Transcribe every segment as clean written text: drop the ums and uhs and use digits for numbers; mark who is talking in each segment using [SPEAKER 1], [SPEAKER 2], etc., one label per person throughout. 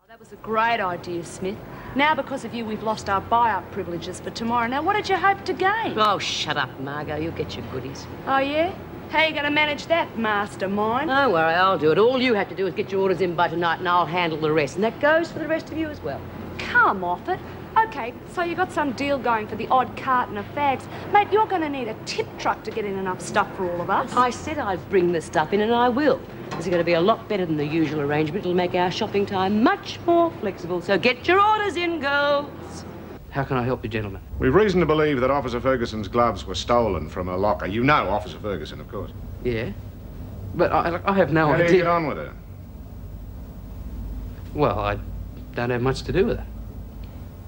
[SPEAKER 1] That was a great idea, Smith. Now, because of you, we've lost our buy-up privileges for tomorrow. Now, what did you hope to gain?
[SPEAKER 2] Oh, shut up, Margot. You'll get your goodies.
[SPEAKER 1] Oh, yeah? How are you going to manage that, mastermind?
[SPEAKER 2] Don't worry, I'll do it. All you have to do is get your orders in by tonight and I'll handle the rest. And that goes for the rest of you as well.
[SPEAKER 1] Come off it. OK, so you got some deal going for the odd carton of fags. Mate, you're going to need a tip truck to get in enough stuff for all of us.
[SPEAKER 2] I said I'd bring the stuff in, and I will. This is going to be a lot better than the usual arrangement. It'll make our shopping time much more flexible. So get your orders in, girls.
[SPEAKER 3] How can I help you, gentlemen?
[SPEAKER 4] We've reason to believe that Officer Ferguson's gloves were stolen from a locker. You know Officer Ferguson, of course.
[SPEAKER 3] Yeah. But I have no idea.
[SPEAKER 4] How do you get on with her?
[SPEAKER 3] Well, I don't have much to do with it.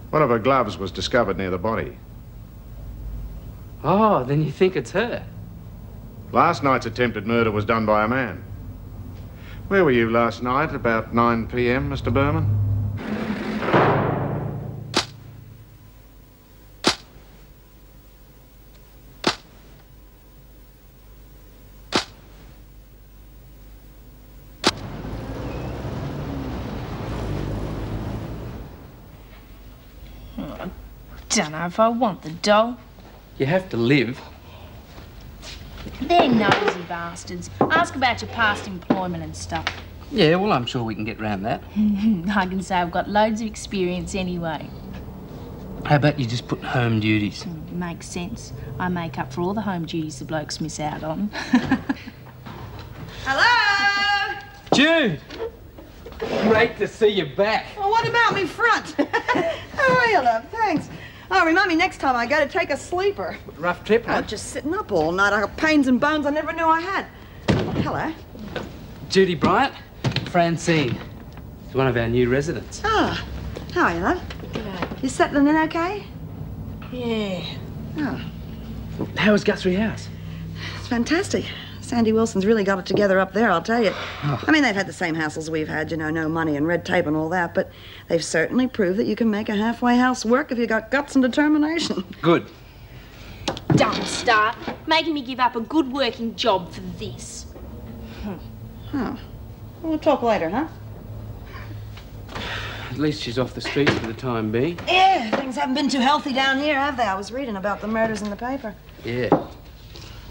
[SPEAKER 4] One of her gloves was discovered near the body.
[SPEAKER 3] Oh, then you think it's her?
[SPEAKER 4] Last night's attempted murder was done by a man. Where were you last night, about 9 p.m., Mr. Berman?
[SPEAKER 5] I don't know if I want the doll.
[SPEAKER 3] You have to live.
[SPEAKER 5] They're nosy bastards. Ask about your past employment and stuff.
[SPEAKER 3] Yeah, well, I'm sure we can get round that.
[SPEAKER 5] I can say I've got loads of experience anyway.
[SPEAKER 3] How about you just put home duties?
[SPEAKER 5] Makes sense. I make up for all the home duties the blokes miss out on.
[SPEAKER 6] Hello?
[SPEAKER 3] Jude! Great to see you back.
[SPEAKER 6] Well, what about me front? How are you, love? Thanks. Oh, remind me next time I go to take a sleeper.
[SPEAKER 3] Rough trip, huh?
[SPEAKER 6] Oh, just sitting up all night. I got pains and bones I never knew I had. Hello.
[SPEAKER 3] Judy Bryant, Francine. She's one of our new residents.
[SPEAKER 6] Oh, how are you, love?
[SPEAKER 5] G'day.
[SPEAKER 6] You settling in okay?
[SPEAKER 5] Yeah.
[SPEAKER 6] Oh,
[SPEAKER 3] How was Guthrie House?
[SPEAKER 6] it's fantastic. Sandy Wilson's really got it together up there, I'll tell you.
[SPEAKER 3] Oh.
[SPEAKER 6] I mean, they've had the same hassles we've had, you know, no money and red tape and all that, but they've certainly proved that you can make a halfway house work if you got guts and determination.
[SPEAKER 3] Good.
[SPEAKER 5] Don't start making me give up a good working job for this.
[SPEAKER 6] Oh. We'll talk later, huh?
[SPEAKER 3] At least she's off the streets for the time being.
[SPEAKER 6] Yeah, things haven't been too healthy down here, have they? I was reading about the murders in the paper.
[SPEAKER 3] Yeah.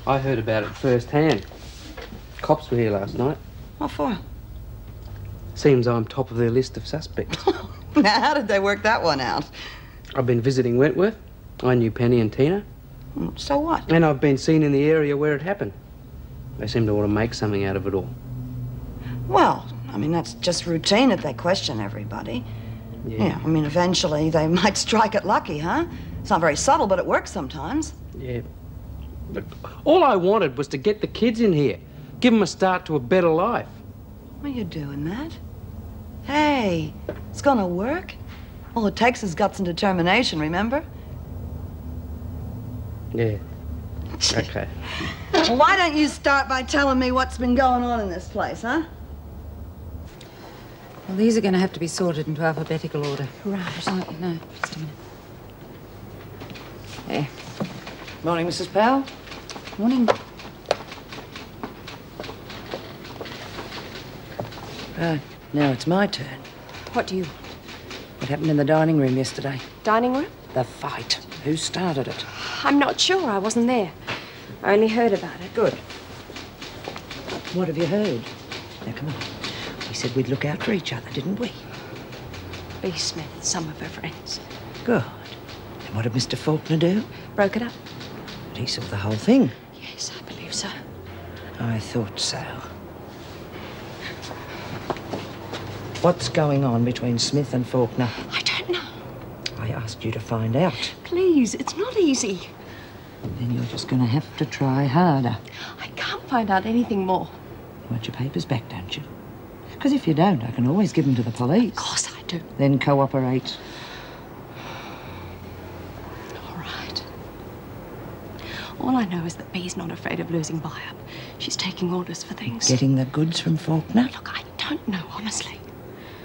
[SPEAKER 3] I heard about it firsthand. Cops were here last night.
[SPEAKER 6] What for?
[SPEAKER 3] Seems I'm top of their list of suspects.
[SPEAKER 6] Now, how did they work that one out?
[SPEAKER 3] I've been visiting Wentworth. I knew Penny and Tina.
[SPEAKER 6] So what?
[SPEAKER 3] And I've been seen in the area where it happened. They seem to want to make something out of it all.
[SPEAKER 6] Well, I mean, that's just routine if they question everybody. Yeah, I mean, eventually they might strike it lucky, huh? It's not very subtle, but it works sometimes.
[SPEAKER 3] Yeah. Look, all I wanted was to get the kids in here. Give them a start to a better life.
[SPEAKER 6] Are you doing that? Hey, it's gonna work. All it takes is guts and determination, remember?
[SPEAKER 3] Yeah. Okay.
[SPEAKER 6] Well, why don't you start by telling me what's been going on in this place, huh?
[SPEAKER 7] Well, these are going to have to be sorted into alphabetical order.
[SPEAKER 5] Right.
[SPEAKER 7] Oh, no, just a minute. There.
[SPEAKER 6] Morning, Mrs. Powell.
[SPEAKER 7] Morning.
[SPEAKER 8] Right, now it's my turn.
[SPEAKER 7] What do you...
[SPEAKER 8] What happened in the dining room yesterday?
[SPEAKER 7] Dining room?
[SPEAKER 8] The fight. Who started it?
[SPEAKER 7] I'm not sure. I wasn't there. I only heard about it.
[SPEAKER 8] Good. What have you heard? Now, come on. We said we'd look out for each other, didn't we?
[SPEAKER 7] B. Smith, some of her friends.
[SPEAKER 8] Good. And what did Mr. Faulkner do?
[SPEAKER 7] Broke it up?
[SPEAKER 8] But he saw the whole thing.
[SPEAKER 7] Yes, I believe so.
[SPEAKER 8] I thought so. What's going on between Smith and Faulkner?
[SPEAKER 7] I don't know.
[SPEAKER 8] I asked you to find out.
[SPEAKER 7] Please, it's not easy.
[SPEAKER 8] Then you're just going to have to try harder.
[SPEAKER 7] I can't find out anything more.
[SPEAKER 8] You want your papers back, don't you? Because if you don't, I can always give them to the police.
[SPEAKER 7] Of course I do.
[SPEAKER 8] Then cooperate.
[SPEAKER 7] All right. All I know is that Bee's not afraid of losing buy-up. She's taking orders for things.
[SPEAKER 8] Getting the goods from Faulkner?
[SPEAKER 7] Look, I don't know, honestly.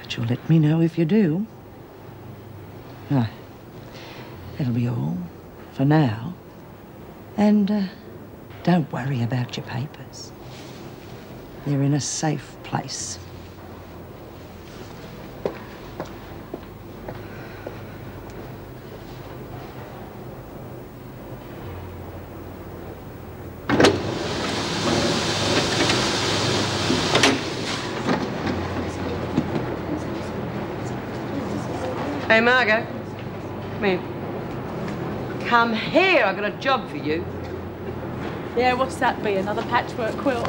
[SPEAKER 8] But you'll let me know if you do. Right. That'll be all for now. And don't worry about your papers. They're in a safe place.
[SPEAKER 2] Hey, Margot. Come here. Come here, I've got a job for you.
[SPEAKER 5] Yeah, what's that be? Another patchwork quilt?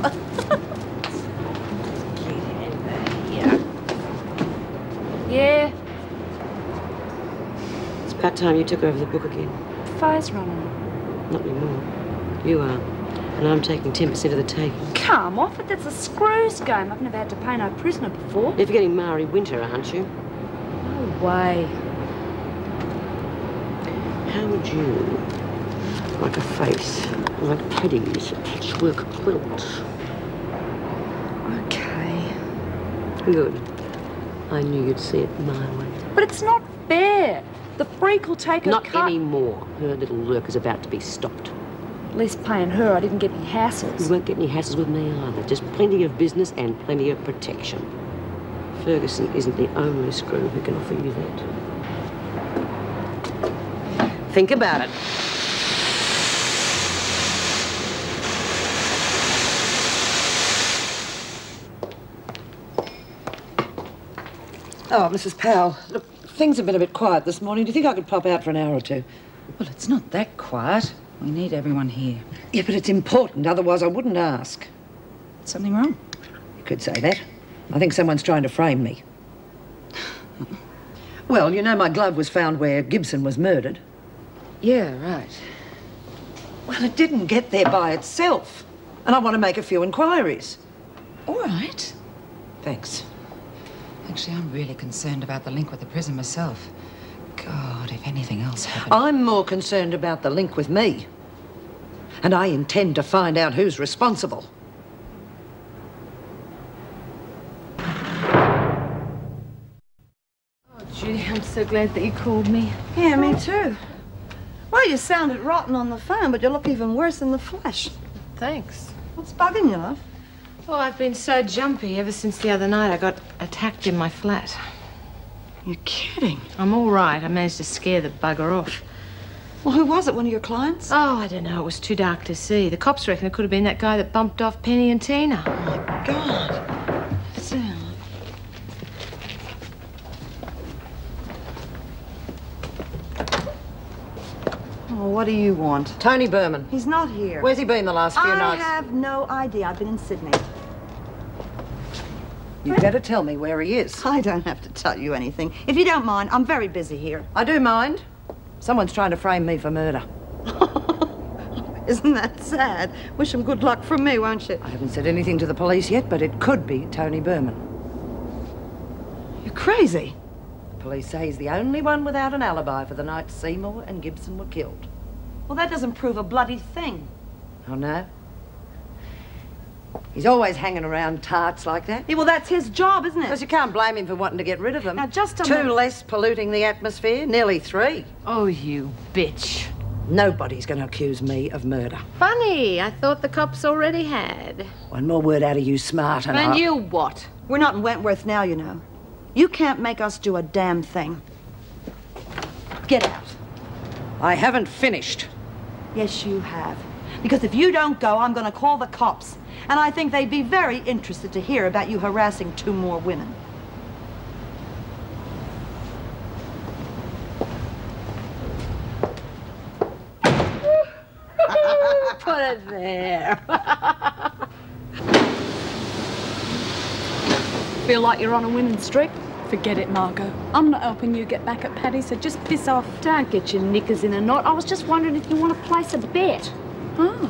[SPEAKER 1] Yeah,
[SPEAKER 2] It's about time you took over the book again.
[SPEAKER 1] fire's running.
[SPEAKER 2] Not anymore. You are. And I'm taking 10% of the taking.
[SPEAKER 1] Come off it, that's a screws game. I've never had to pay no prisoner before.
[SPEAKER 2] You're forgetting Maori Winter, aren't you?
[SPEAKER 1] No way.
[SPEAKER 2] How would you like a face like Paddy's patchwork quilt?
[SPEAKER 1] Okay.
[SPEAKER 2] Good. I knew you'd see it my way.
[SPEAKER 1] But it's not fair. The freak will take her
[SPEAKER 2] Not
[SPEAKER 1] cut.
[SPEAKER 2] anymore. Her little lurk is about to be stopped.
[SPEAKER 1] At least paying her, I didn't get any hassles.
[SPEAKER 2] You won't get any hassles with me either. Just plenty of business and plenty of protection. Ferguson isn't the only screw who can offer you that. Think about it.
[SPEAKER 8] Oh, Mrs. Powell, look, things have been a bit quiet this morning. Do you think I could pop out for an hour or two?
[SPEAKER 9] Well, it's not that quiet. We need everyone here.
[SPEAKER 8] Yeah, but it's important, otherwise I wouldn't ask.
[SPEAKER 9] Something wrong?
[SPEAKER 8] You could say that. I think someone's trying to frame me. Well, you know my glove was found where Gibson was murdered.
[SPEAKER 9] Yeah, right.
[SPEAKER 8] Well, it didn't get there by itself. And I want to make a few inquiries.
[SPEAKER 9] All right.
[SPEAKER 8] Thanks.
[SPEAKER 9] Actually, I'm really concerned about the link with the prison myself. God, if anything else happened...
[SPEAKER 8] I'm more concerned about the link with me. And I intend to find out who's responsible.
[SPEAKER 5] Judy, I'm so glad that you called me.
[SPEAKER 6] Yeah, me too. Well, you sounded rotten on the phone, but you look even worse in the flesh.
[SPEAKER 5] Thanks.
[SPEAKER 6] What's bugging you, love?
[SPEAKER 5] Oh, I've been so jumpy ever since the other night I got attacked in my flat.
[SPEAKER 6] You're kidding.
[SPEAKER 5] I'm all right. I managed to scare the bugger off.
[SPEAKER 6] Well, who was it? One of your clients?
[SPEAKER 5] Oh, I don't know. It was too dark to see. The cops reckon it could have been that guy that bumped off Penny and Tina.
[SPEAKER 6] Oh, my God. Sam. Oh, what do you want?
[SPEAKER 8] Tony Berman.
[SPEAKER 6] He's not here.
[SPEAKER 8] Where's he been the last few nights?
[SPEAKER 6] I have no idea. I've been in Sydney.
[SPEAKER 8] You'd better tell me where he is.
[SPEAKER 6] I don't have to tell you anything. If you don't mind, I'm very busy here.
[SPEAKER 8] I do mind. Someone's trying to frame me for murder.
[SPEAKER 6] Isn't that sad? Wish him good luck from me, won't you?
[SPEAKER 8] I haven't said anything to the police yet, but it could be Tony Berman.
[SPEAKER 6] You're crazy.
[SPEAKER 8] The police say he's the only one without an alibi for the night Seymour and Gibson were killed.
[SPEAKER 6] Well, that doesn't prove a bloody thing.
[SPEAKER 8] Oh, no? He's always hanging around tarts like that.
[SPEAKER 6] Yeah, well, that's his job, isn't
[SPEAKER 8] Because
[SPEAKER 6] it?
[SPEAKER 8] you can't blame him for wanting to get rid of them.
[SPEAKER 6] Now, just a
[SPEAKER 8] 2
[SPEAKER 6] minute.
[SPEAKER 8] less polluting the atmosphere, nearly 3.
[SPEAKER 5] Oh, you bitch.
[SPEAKER 8] Nobody's going to accuse me of murder.
[SPEAKER 5] Funny. I thought the cops already had.
[SPEAKER 8] One more word out of you, smart, and
[SPEAKER 5] And
[SPEAKER 8] I'll...
[SPEAKER 5] you what?
[SPEAKER 6] We're not in Wentworth now, you know. You can't make us do a damn thing. Get out.
[SPEAKER 8] I haven't finished.
[SPEAKER 6] Yes, you have. Because if you don't go, I'm going to call the cops. And I think they'd be very interested to hear about you harassing 2 more women.
[SPEAKER 5] Put it there.
[SPEAKER 1] Feel like you're on a winning streak?
[SPEAKER 10] Forget it, Margot. I'm not helping you get back at Paddy, so just piss off.
[SPEAKER 1] Don't get your knickers in a knot. I was just wondering if you want to place a bet.
[SPEAKER 10] Oh.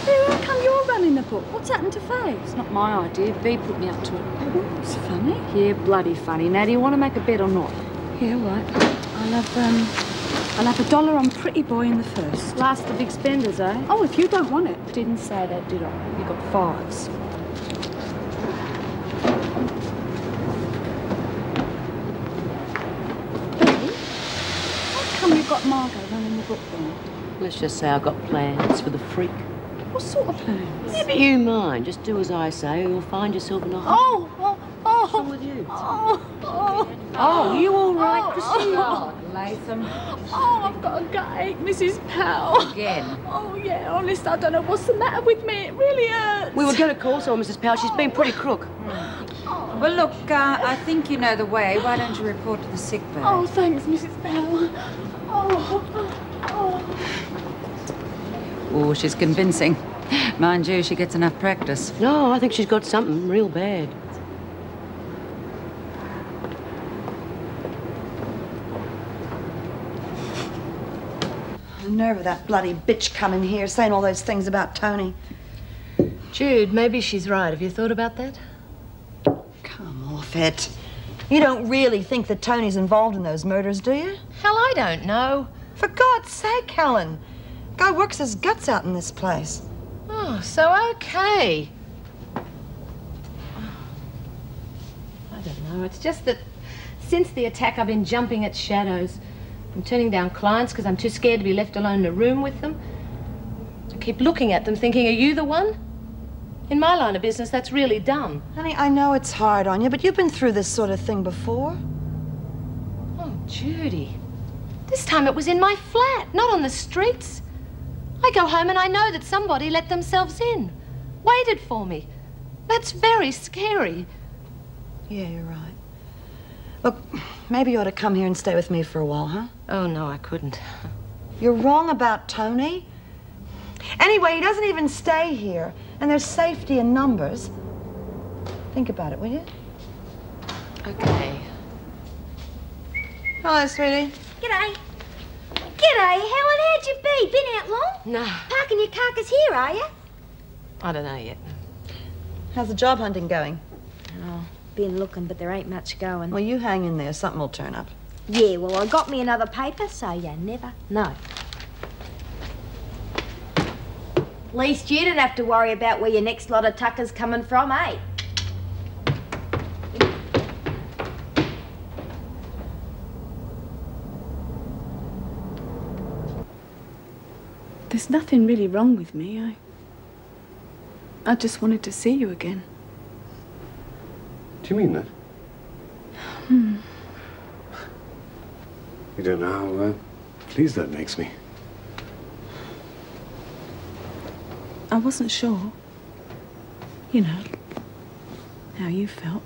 [SPEAKER 10] Hey, how come you're running the book? What's happened to Faye?
[SPEAKER 1] It's not my idea. Bea put me up to it.
[SPEAKER 10] Oh, it's funny.
[SPEAKER 1] Yeah, bloody funny. Now, do you want to make a bet or not?
[SPEAKER 10] Yeah, right. I'll have $1 on Pretty Boy in the first.
[SPEAKER 1] Last the big spenders, eh?
[SPEAKER 10] Oh, if you don't want it.
[SPEAKER 1] Didn't say that, did I? You got 5s.
[SPEAKER 10] Bea, how come you got Margot running the book then?
[SPEAKER 2] Let's just say I've got plans for the freak.
[SPEAKER 10] What sort of plans?
[SPEAKER 2] Never you mind. Just do as I say, or you'll find yourself in a hole.
[SPEAKER 10] Oh.
[SPEAKER 2] What's wrong with you?
[SPEAKER 10] Oh,
[SPEAKER 2] you all right, Christine?
[SPEAKER 9] Latham.
[SPEAKER 10] Oh, I've got a gutache, Mrs. Powell.
[SPEAKER 9] Again?
[SPEAKER 10] Oh, yeah, honest, I don't know what's the matter with me. It really hurts.
[SPEAKER 2] We were going to call someone, Mrs. Powell. She's been pretty crook.
[SPEAKER 10] Oh,
[SPEAKER 9] Well, look, I think you know the way. Why don't you report to the sick bay?
[SPEAKER 10] Oh, thanks, Mrs. Bell.
[SPEAKER 9] Oh, she's convincing. Mind you, she gets enough practice.
[SPEAKER 2] No, I think she's got something real bad.
[SPEAKER 6] The nerve of that bloody bitch coming here saying all those things about Tony.
[SPEAKER 2] Jude, maybe she's right. Have you thought about that?
[SPEAKER 6] Come off it. You don't really think that Tony's involved in those murders, do you?
[SPEAKER 11] Hell, I don't know.
[SPEAKER 6] For God's sake, Helen. Guy works his guts out in this place.
[SPEAKER 11] Oh, so okay. I don't know. It's just that since the attack, I've been jumping at shadows. I'm turning down clients because I'm too scared to be left alone in a room with them. I keep looking at them thinking, are you the one? In my line of business, that's really dumb.
[SPEAKER 6] Honey, I know it's hard on you, but you've been through this sort of thing before.
[SPEAKER 11] Oh, Judy. This time it was in my flat, not on the streets. I go home and I know that somebody let themselves in. Waited for me. That's very scary.
[SPEAKER 6] Yeah, you're right. Look, maybe you ought to come here and stay with me for a while, huh?
[SPEAKER 11] Oh, no, I couldn't.
[SPEAKER 6] You're wrong about Tony. Anyway, he doesn't even stay here, and there's safety in numbers. Think about it, will you?
[SPEAKER 11] Okay.
[SPEAKER 6] Hello, sweetie.
[SPEAKER 12] G'day. G'day, Helen. How'd you be? Been out long?
[SPEAKER 11] No.
[SPEAKER 12] Parking your carcass here, are you?
[SPEAKER 11] I don't know yet.
[SPEAKER 6] How's the job hunting going?
[SPEAKER 12] Oh, been looking, but there ain't much going.
[SPEAKER 6] Well, you hang in there. Something will turn up.
[SPEAKER 12] Yeah, well, I got me another paper, so you never know. At least you don't have to worry about where your next lot of tucker's coming from, eh?
[SPEAKER 10] There's nothing really wrong with me. I just wanted to see you again.
[SPEAKER 13] Do you mean that? You don't know how pleased that makes me.
[SPEAKER 10] I wasn't sure. You know, how you felt.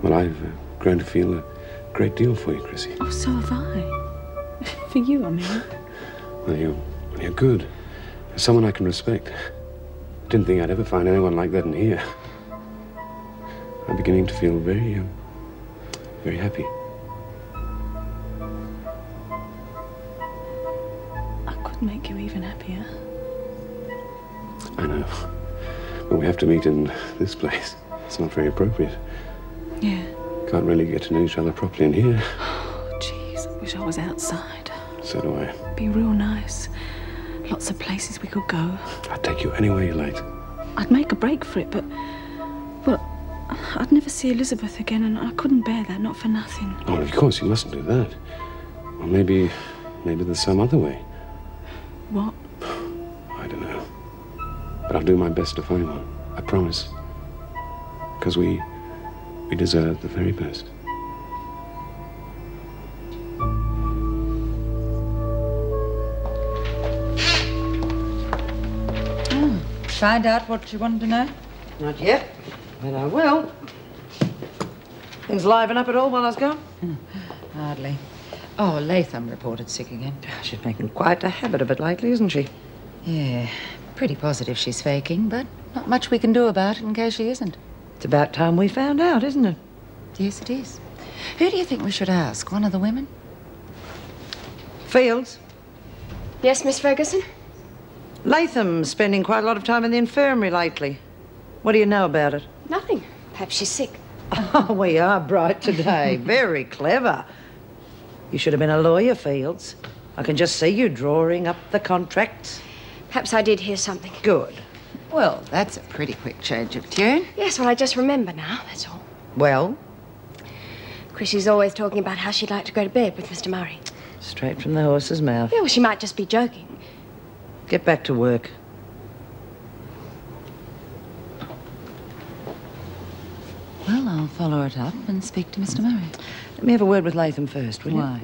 [SPEAKER 13] Well, I've grown to feel a great deal for you, Chrissy.
[SPEAKER 10] Oh, so have I. For you, I mean.
[SPEAKER 13] Well, you're good. You're someone I can respect. Didn't think I'd ever find anyone like that in here. I'm beginning to feel very, very happy.
[SPEAKER 10] I could make you even happier.
[SPEAKER 13] I know. But we have to meet in this place. It's not very appropriate.
[SPEAKER 10] Yeah.
[SPEAKER 13] Can't really get to know each other properly in here.
[SPEAKER 10] Oh, jeez, I wish I was outside.
[SPEAKER 13] So do I.
[SPEAKER 10] Be real nice. Lots of places we could go.
[SPEAKER 13] I'd take you anywhere you liked.
[SPEAKER 10] I'd make a break for it, but... Well, I'd never see Elizabeth again, and I couldn't bear that, not for nothing.
[SPEAKER 13] Oh, of course, you mustn't do that. Well, maybe there's some other way.
[SPEAKER 10] What?
[SPEAKER 13] I don't know. But I'll do my best to find one. I promise. Because we deserve the very best.
[SPEAKER 9] Find out what you wanted to know?
[SPEAKER 8] Not yet, but I will. Things liven up at all while I was gone?
[SPEAKER 9] Hardly. Oh, Latham reported sick again.
[SPEAKER 8] She's making quite a habit of it lately, isn't she?
[SPEAKER 9] Yeah, pretty positive she's faking, but not much we can do about it in case she isn't.
[SPEAKER 8] It's about time we found out, isn't it?
[SPEAKER 9] Yes, it is. Who do you think we should ask? One of the women?
[SPEAKER 8] Fields?
[SPEAKER 7] Yes, Miss Ferguson?
[SPEAKER 8] Latham's spending quite a lot of time in the infirmary lately. What do you know about it?
[SPEAKER 7] Nothing. Perhaps she's sick.
[SPEAKER 8] Oh, we are bright today. Very clever. You should have been a lawyer, Fields. I can just see you drawing up the contracts.
[SPEAKER 7] Perhaps I did hear something.
[SPEAKER 8] Good.
[SPEAKER 9] Well, that's a pretty quick change of tune.
[SPEAKER 7] Yes, well, I just remember now, that's all.
[SPEAKER 8] Well?
[SPEAKER 7] Chrissy's always talking about how she'd like to go to bed with Mr. Murray.
[SPEAKER 8] Straight from the horse's mouth.
[SPEAKER 7] Yeah, well, she might just be joking.
[SPEAKER 8] Get back to work.
[SPEAKER 9] Well, I'll follow it up and speak to Mr. Murray.
[SPEAKER 8] Let me have a word with Latham first, will you?
[SPEAKER 9] Why?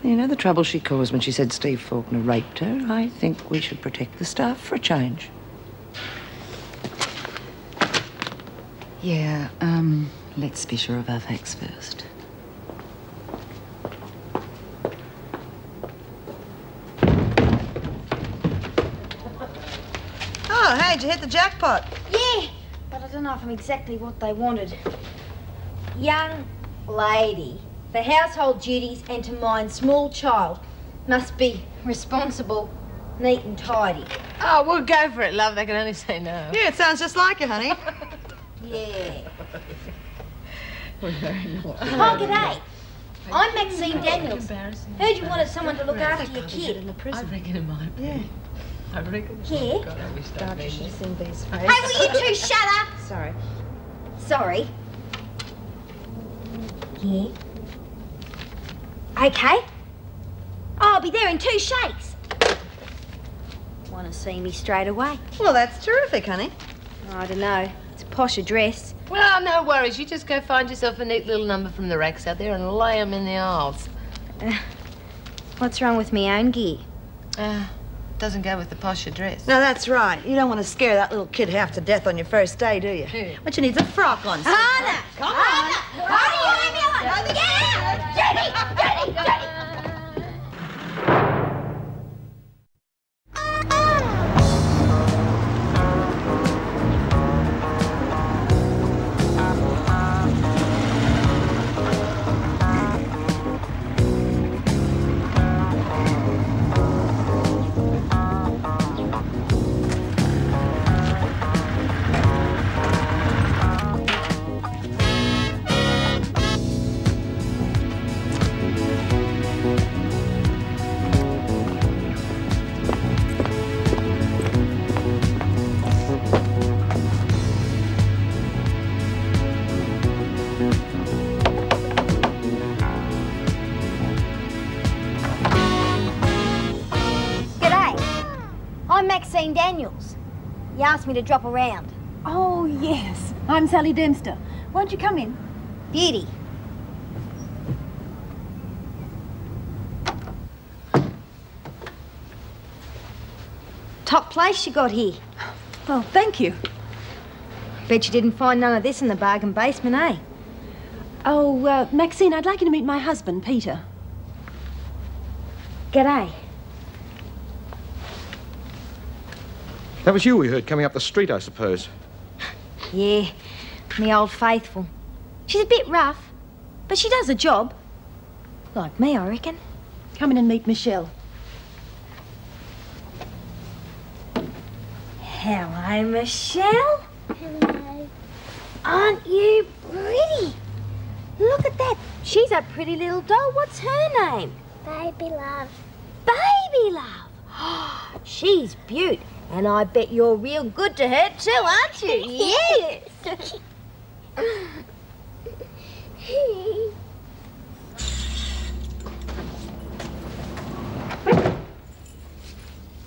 [SPEAKER 8] You know the trouble she caused when she said Steve Faulkner raped her? I think we should protect the staff for a change.
[SPEAKER 9] Yeah, let's be sure of our facts first.
[SPEAKER 6] Oh, hey, did you hit the jackpot?
[SPEAKER 12] Yeah, but I don't know if I'm exactly what they wanted. Young lady, for household duties and to mind small child, must be responsible, neat and tidy.
[SPEAKER 11] Oh, we'll go for it, love. They can only say no.
[SPEAKER 6] Yeah, it sounds just like you, honey.
[SPEAKER 12] Yeah.
[SPEAKER 11] We're very naughty.
[SPEAKER 12] Oh, g'day. I'm Maxine Daniels. Heard you wanted someone to look after your kid.
[SPEAKER 11] I reckon it might be.
[SPEAKER 6] Yeah.
[SPEAKER 11] I reckon.
[SPEAKER 12] Yeah?
[SPEAKER 11] God, I wish that
[SPEAKER 12] You should have seen these faces.
[SPEAKER 11] Hey,
[SPEAKER 12] will you two shut up?
[SPEAKER 6] Sorry.
[SPEAKER 12] Sorry. Yeah. Okay. I'll be there in 2 shakes. Want to see me straight away?
[SPEAKER 6] Well, that's terrific, honey.
[SPEAKER 12] I don't know. It's a posh address.
[SPEAKER 11] Well, no worries. You just go find yourself a neat little number from the racks out there and lay 'em in the aisles.
[SPEAKER 12] What's wrong with me own gear?
[SPEAKER 11] Doesn't go with the posh address.
[SPEAKER 6] No, that's right. You don't want to scare that little kid half to death on your first day, do you? What you need's a frock on.
[SPEAKER 12] Hannah!
[SPEAKER 6] Come on.
[SPEAKER 12] Hannah, you leave me alone! Get out! Dirty! Dirty! Dirty! I'm Maxine Daniels. You asked me to drop around.
[SPEAKER 14] Oh, yes. I'm Sally Dempster. Won't you come in?
[SPEAKER 12] Beauty. Top place you got here.
[SPEAKER 14] Well, thank you.
[SPEAKER 12] Bet you didn't find none of this in the bargain basement, eh?
[SPEAKER 14] Oh, Maxine, I'd like you to meet my husband, Peter.
[SPEAKER 12] G'day.
[SPEAKER 15] That was you we heard coming up the street, I suppose.
[SPEAKER 12] Yeah, me old faithful. She's a bit rough, but she does the job. Like me, I reckon.
[SPEAKER 14] Come in and meet Michelle.
[SPEAKER 12] Hello, Michelle. Hello. Aren't you pretty? Look at that. She's a pretty little doll. What's her name?
[SPEAKER 16] Baby Love.
[SPEAKER 12] Baby Love. She's beaut. And I bet you're real good to her too, aren't you? Yes.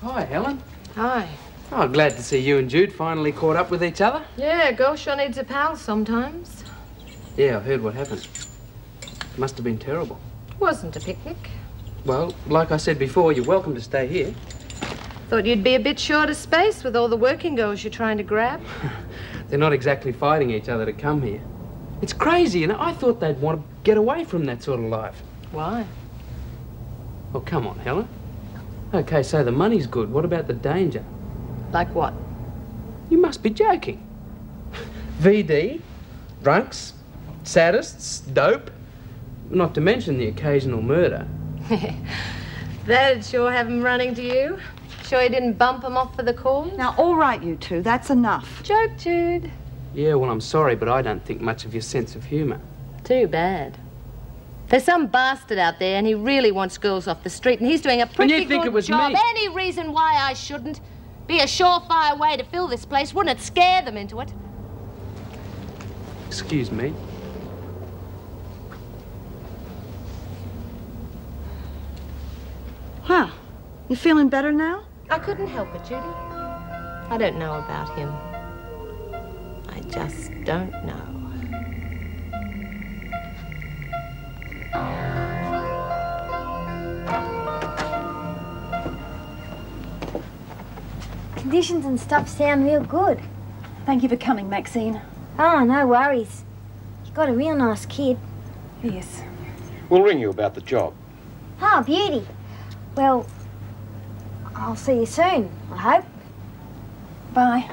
[SPEAKER 3] Hi, Helen.
[SPEAKER 11] Hi.
[SPEAKER 3] Oh, glad to see you and Jude finally caught up with each other.
[SPEAKER 11] Yeah, girl sure needs a pal sometimes.
[SPEAKER 3] Yeah, I've heard what happened. Must have been terrible.
[SPEAKER 11] Wasn't a picnic.
[SPEAKER 3] Well, like I said before, you're welcome to stay here.
[SPEAKER 11] Thought you'd be a bit short of space with all the working girls you're trying to grab.
[SPEAKER 3] They're not exactly fighting each other to come here. It's crazy, you know. I thought they'd want to get away from that sort of life.
[SPEAKER 11] Why?
[SPEAKER 3] Well, come on, Helen. Okay, so the money's good. What about the danger?
[SPEAKER 11] Like what?
[SPEAKER 3] You must be joking. VD, drunks, sadists, dope, not to mention the occasional murder.
[SPEAKER 11] That'd sure have them running to you. Sure you didn't bump them off for the cause?
[SPEAKER 6] Now, all right, you two. That's enough.
[SPEAKER 11] Joke, Jude.
[SPEAKER 3] Yeah, well, I'm sorry, but I don't think much of your sense of humour.
[SPEAKER 11] Too bad. There's some bastard out there and he really wants girls off the street and he's doing a pretty
[SPEAKER 3] And you think
[SPEAKER 11] good
[SPEAKER 3] it was
[SPEAKER 11] job.
[SPEAKER 3] me?
[SPEAKER 11] Any reason why I shouldn't? Be a surefire way to fill this place. Wouldn't it scare them into it?
[SPEAKER 3] Excuse me.
[SPEAKER 6] Huh. You feeling better now?
[SPEAKER 11] I couldn't help it, Judy. I don't know about him. I just don't know.
[SPEAKER 12] Conditions and stuff sound real good.
[SPEAKER 14] Thank you for coming, Maxine.
[SPEAKER 12] Oh, no worries. You got a real nice kid.
[SPEAKER 10] Yes.
[SPEAKER 15] We'll ring you about the job.
[SPEAKER 12] Oh, beauty. Well, I'll see you soon, I hope.
[SPEAKER 10] Bye.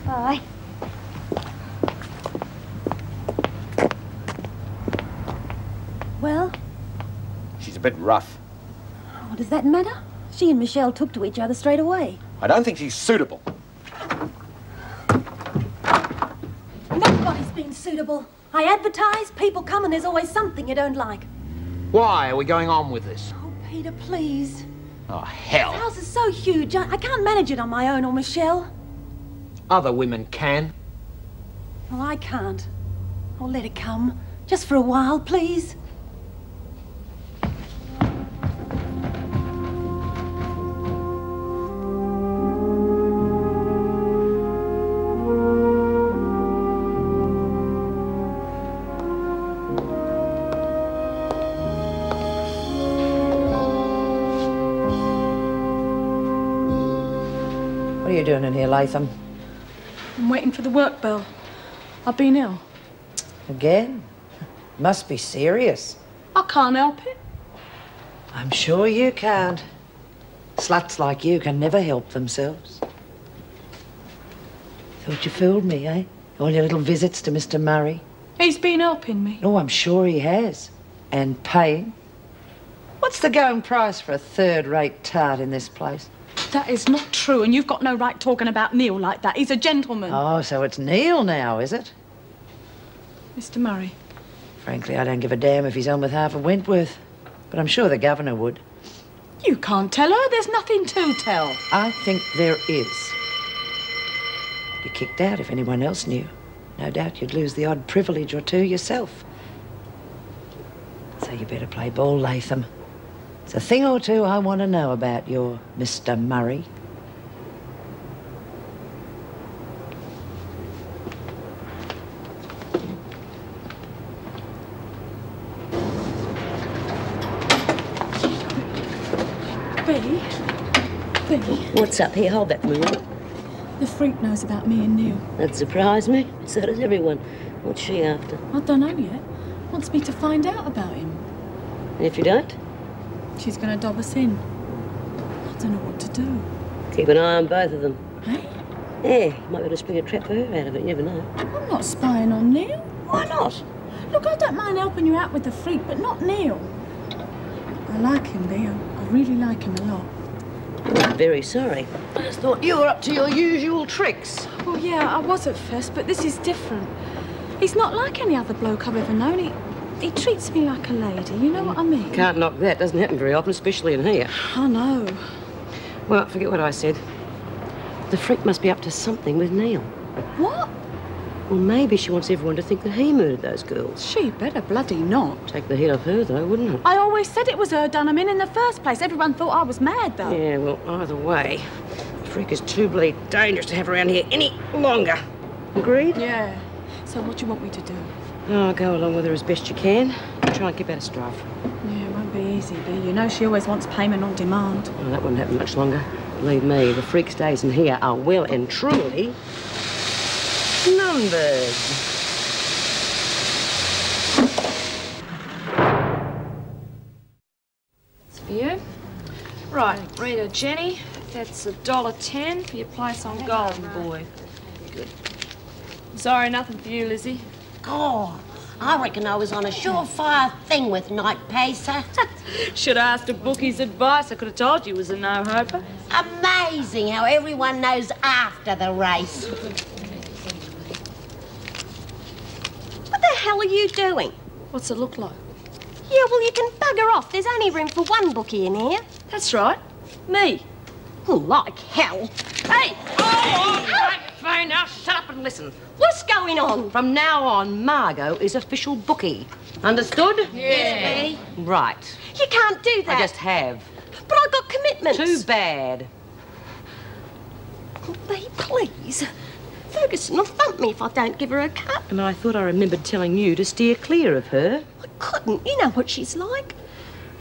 [SPEAKER 12] Bye.
[SPEAKER 14] Well,
[SPEAKER 15] She's a bit rough.
[SPEAKER 14] what does that matter? She and Michelle took to each other straight away.
[SPEAKER 15] I don't think she's suitable.
[SPEAKER 14] Nobody's been suitable. I advertise, people come, and there's always something you don't like.
[SPEAKER 15] Why are we going on with this?
[SPEAKER 14] Oh, Peter, please.
[SPEAKER 15] Oh, hell.
[SPEAKER 14] The house is so huge, I can't manage it on my own or Michelle.
[SPEAKER 15] Other women can.
[SPEAKER 14] Well, I can't. I'll let it come. Just for a while, please.
[SPEAKER 8] What are you doing in here, Latham?
[SPEAKER 10] I'm waiting for the work bell. I've been ill.
[SPEAKER 8] Again? Must be serious.
[SPEAKER 10] I can't help it.
[SPEAKER 8] I'm sure you can't. Sluts like you can never help themselves. Thought you fooled me, eh? All your little visits to Mr. Murray.
[SPEAKER 10] He's been helping me.
[SPEAKER 8] Oh, I'm sure he has. And paying. What's the going price for a third-rate tart in this place?
[SPEAKER 10] That is not true, and you've got no right talking about Neil like that. He's a gentleman.
[SPEAKER 8] Oh, so it's Neil now, is it?
[SPEAKER 10] Mr. Murray.
[SPEAKER 8] Frankly, I don't give a damn if he's on with half of Wentworth. But I'm sure the governor would.
[SPEAKER 10] You can't tell her. There's nothing to tell.
[SPEAKER 8] I think there is. You'd be kicked out if anyone else knew. No doubt you'd lose the odd privilege or two yourself. So you better play ball, Latham. It's a thing or two I want to know about your Mr. Murray.
[SPEAKER 10] Bea?
[SPEAKER 2] What's up here? Hold that for me.
[SPEAKER 10] The freak knows about me and Neil.
[SPEAKER 2] That surprised me. So does everyone. What's she after?
[SPEAKER 10] I don't know yet. Wants me to find out about him.
[SPEAKER 2] And if you don't?
[SPEAKER 10] She's going to dob us in. I don't know what to do.
[SPEAKER 2] Keep an eye on both of them.
[SPEAKER 10] Hey?
[SPEAKER 2] Yeah, you might be able to spring a trap for her out of it. You never know.
[SPEAKER 10] I'm not spying on Neil.
[SPEAKER 2] Why not?
[SPEAKER 10] Look, I don't mind helping you out with the freak, but not Neil. I like him, Bea. I really like him a lot.
[SPEAKER 2] I'm very sorry. I just thought you were up to your usual tricks.
[SPEAKER 10] Well, yeah, I was at first, but this is different. He's not like any other bloke I've ever known. He treats me like a lady, you know what I mean?
[SPEAKER 2] Can't knock that. Doesn't happen very often, especially in here.
[SPEAKER 10] I know.
[SPEAKER 2] Well, forget what I said. The freak must be up to something with Neil.
[SPEAKER 10] What?
[SPEAKER 2] Well, maybe she wants everyone to think that he murdered those girls.
[SPEAKER 10] She better bloody not.
[SPEAKER 2] Take the heat off her, though, wouldn't it?
[SPEAKER 10] I always said it was her done him in the first place. Everyone thought I was mad, though.
[SPEAKER 2] Yeah, well, either way, the freak is too bloody dangerous to have around here any longer. Agreed?
[SPEAKER 10] Yeah. So what do you want me to do?
[SPEAKER 2] Oh, go along with her as best you can. Try and keep out of strife.
[SPEAKER 10] Yeah, it won't be easy, Bea. You know she always wants payment on demand.
[SPEAKER 2] Well, that wouldn't happen much longer. Believe me, the freak's days in here are well and truly numbered.
[SPEAKER 1] It's for you. Right, Rita, Jenny, that's $1.10 for your place on Golden Boy. Good. Sorry, nothing for you, Lizzie.
[SPEAKER 16] God, I reckon I was on a surefire thing with night pacer.
[SPEAKER 1] Should have asked a bookie's advice. I could have told you it was a no-hoper.
[SPEAKER 16] Amazing how everyone knows after the race. What the hell are you doing?
[SPEAKER 1] What's it look like?
[SPEAKER 14] Yeah, well, you can bugger off. There's only room for one bookie in here.
[SPEAKER 1] That's right. Me.
[SPEAKER 16] Like hell.
[SPEAKER 2] Hey! Oh, right, fine. Now shut up and listen. What's going on? From now on, Margot is official bookie. Understood?
[SPEAKER 16] Yes, Bea.
[SPEAKER 2] Right.
[SPEAKER 14] You can't do that.
[SPEAKER 2] I just have.
[SPEAKER 14] But I got commitments.
[SPEAKER 2] Too bad.
[SPEAKER 14] Oh, Bea, please. Ferguson will thump me if I don't give her a cut.
[SPEAKER 2] And I thought I remembered telling you to steer clear of her.
[SPEAKER 14] I couldn't. You know what she's like.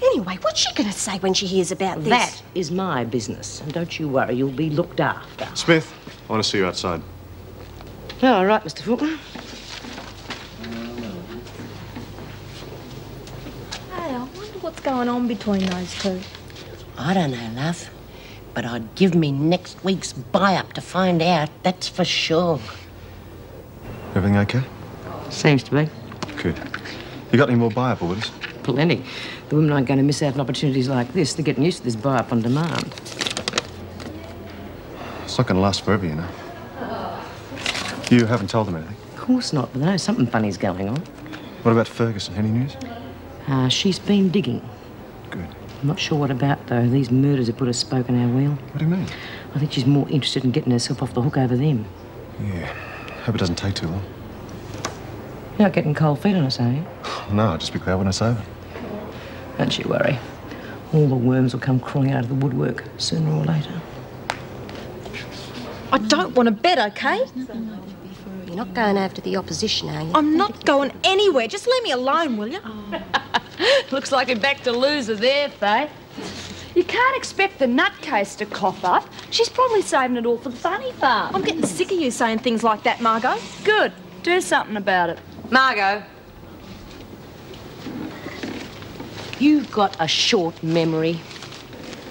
[SPEAKER 14] Anyway, what's she going to say when she hears about this?
[SPEAKER 2] That is my business. And don't you worry, you'll be looked after.
[SPEAKER 4] Smith, I want to see you outside.
[SPEAKER 2] All right, Mr. Faulkner.
[SPEAKER 10] Hey, I wonder what's going on between those two.
[SPEAKER 16] I don't know, love. But I'd give me next week's buy-up to find out, that's for sure.
[SPEAKER 15] Everything okay?
[SPEAKER 2] Seems to be.
[SPEAKER 15] Good. You got any more buy-up orders?
[SPEAKER 2] Plenty. The women aren't going to miss out on opportunities like this. They're getting used to this buy-up on demand.
[SPEAKER 15] It's not going to last forever, you know. You haven't told them anything?
[SPEAKER 2] Of course not, but they know something funny's going on.
[SPEAKER 15] What about Ferguson? Any news?
[SPEAKER 2] She's been digging.
[SPEAKER 15] Good.
[SPEAKER 2] I'm not sure what about, though. These murders have put a spoke in our wheel.
[SPEAKER 15] What do you mean?
[SPEAKER 2] I think she's more interested in getting herself off the hook over them.
[SPEAKER 15] Yeah. Hope it doesn't take too long.
[SPEAKER 2] You're not getting cold feet on us, are you?
[SPEAKER 15] No, I'll just be glad when it's over.
[SPEAKER 2] Don't you worry. All the worms will come crawling out of the woodwork sooner or later.
[SPEAKER 10] I don't want to bet, okay?
[SPEAKER 14] You're not going over to the opposition, are you?
[SPEAKER 10] I'm not going anywhere. Just leave me alone, will you?
[SPEAKER 2] Looks like we're back to loser there, Faye.
[SPEAKER 1] You can't expect the nutcase to cough up. She's probably saving it all for the funny farm.
[SPEAKER 10] I'm getting sick of you saying things like that, Margot.
[SPEAKER 1] Good. Do something about it.
[SPEAKER 2] Margot. You've got a short memory.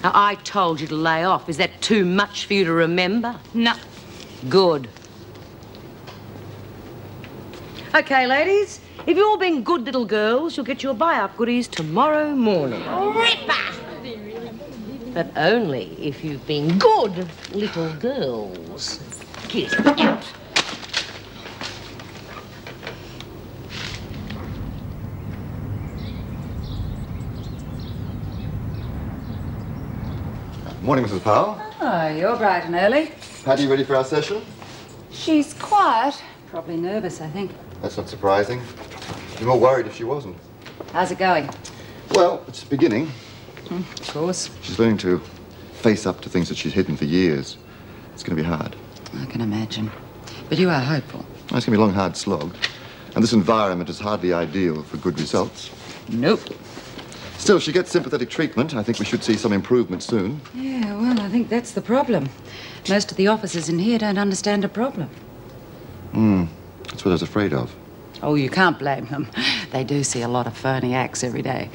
[SPEAKER 2] Now, I told you to lay off. Is that too much for you to remember?
[SPEAKER 1] No.
[SPEAKER 2] Good. OK, ladies, if you've all been good little girls, you'll get your buy-up goodies tomorrow morning.
[SPEAKER 14] Ripper!
[SPEAKER 2] But only if you've been good little girls. Get out.
[SPEAKER 17] Morning, Mrs. Powell.
[SPEAKER 18] Oh, you're bright and early.
[SPEAKER 17] Patty ready for our session?
[SPEAKER 18] She's quiet. Probably nervous, I think.
[SPEAKER 17] That's not surprising. I'd be more worried if she wasn't.
[SPEAKER 18] How's it going?
[SPEAKER 17] Well, it's beginning.
[SPEAKER 18] Of course.
[SPEAKER 17] She's learning to face up to things that she's hidden for years. It's going to be hard.
[SPEAKER 18] I can imagine. But you are hopeful.
[SPEAKER 17] It's going to be a long, hard slog. And this environment is hardly ideal for good results.
[SPEAKER 18] Nope.
[SPEAKER 17] Still, if she gets sympathetic treatment, I think we should see some improvement soon.
[SPEAKER 18] Yeah, well, I think that's the problem. Most of the officers in here don't understand a problem.
[SPEAKER 17] That's what I was afraid of.
[SPEAKER 18] Oh, you can't blame them. They do see a lot of phony acts every day.